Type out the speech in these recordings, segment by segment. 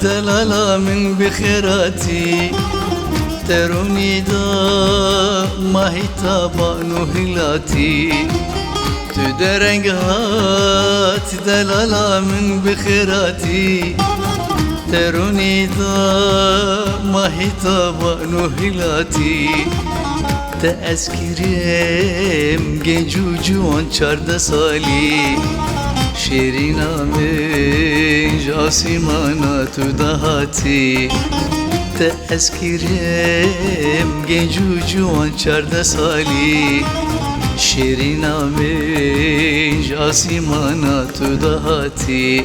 دلالا من بخيراتي تروني دا ماهي تابان وهلاتي تدرنقات دلالا من بخيراتي تروني دا ماهي تابان وهلاتي تأذكرم gencu جوان 14 سالي شیرین آمیج آسیمانا تو دهاتی تذکرم گنجو جوان 14 سالی شیرین آمیج آسیمانا تو دهاتی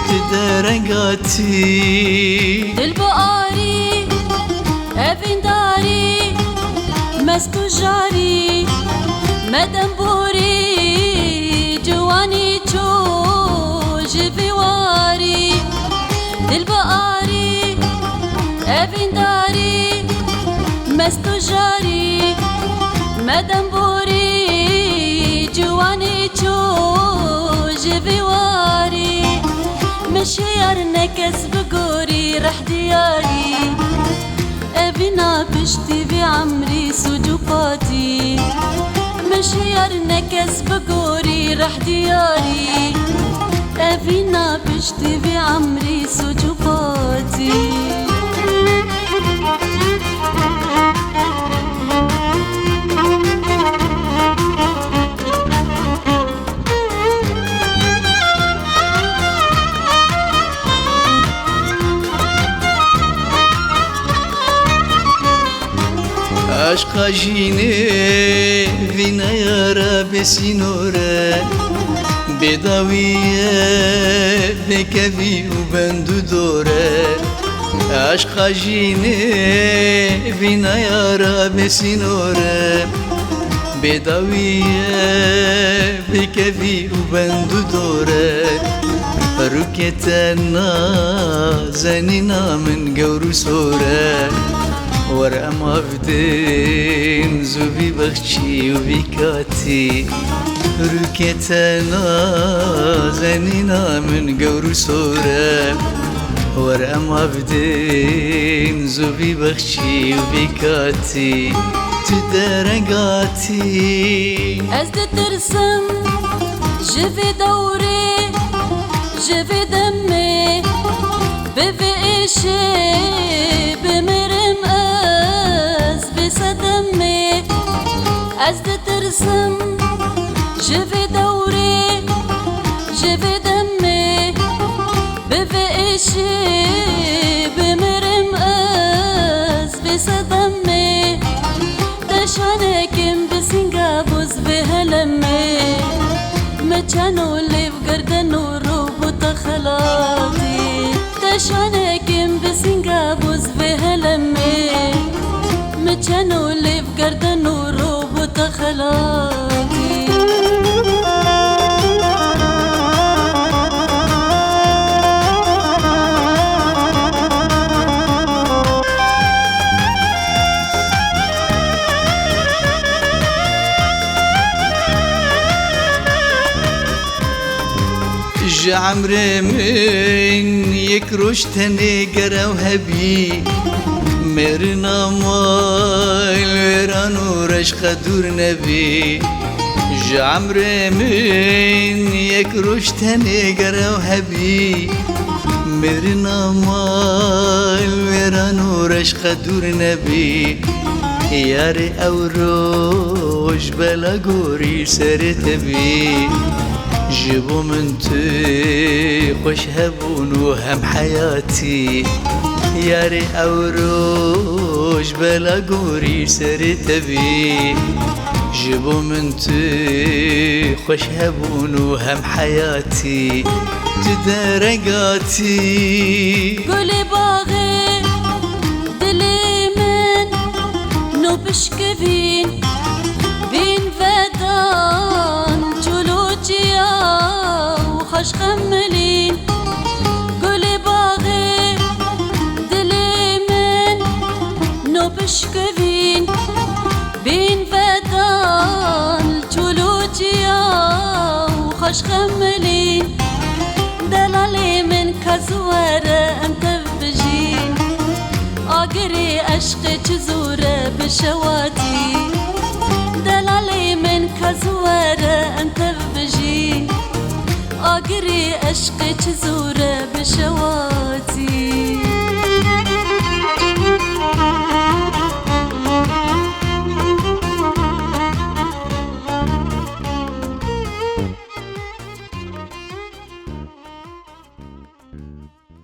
تو درنگاتی دل بآری evin dari مستو جاری مدن بوری جوانی چو جواری دل بآری evin dari مستو جاری مدن بوری جوانی چو جواری مشيار نكس بقوري رح دياري أبينا بشتي بعمري سجوقاتي مشيار نكس بقوري رح دياري أبينا بشتي بعمري سجوقاتي عشق جینه وینا یارا بسینوره بداویه بکوی و بندو دوره عشق جینه وینا یارا بسینوره بداویه بکوی و بندو دوره روکتنا زنینا من گورو سوره ورقم عفدين زوبي بخشي وبيكاتي ركتنا زنينا من قور سورة ورقم عفدين زوبي بخشي وبيكاتي تدرقاتي أزد ترسم جفي دوري جفي دمي بفي إشي بمرم صدمي أزد ترسم جفي دوري جفي دمي بفي إشي بمرم بصدمي تشانكم بسنقابوز بهلمي مجانو اللي بقردن وروبو تخلاطي تشانكم بسنقابوز بهلمي مجانو اللي بقردن وروبو تخلاطي عمري من يكروش تاني قراو هبي مرنا مال ويران ورش خدور نبي عمري من يكروش تاني قراو هبي مرنا مال ويران ورش خدور نبي ياري أوروش بلا قوري سرت بي جيبو من تي خوش هبون وهم حياتي ياري أوروش بلا قوري سرت بي جيبو من تي خوش هبون وهم حياتي تدرقاتي قولي باغي دلي من نو بشكفين بين فدان جلوجيا وخش خملين قولي باغي دلي من نو بشكفين بين فدان جلوجيا وخش خملين دلالي من كزوارة انت عشق چزوره بشواتي دلالي من كزوره انت بجي آگری عشق چزوره بشواتي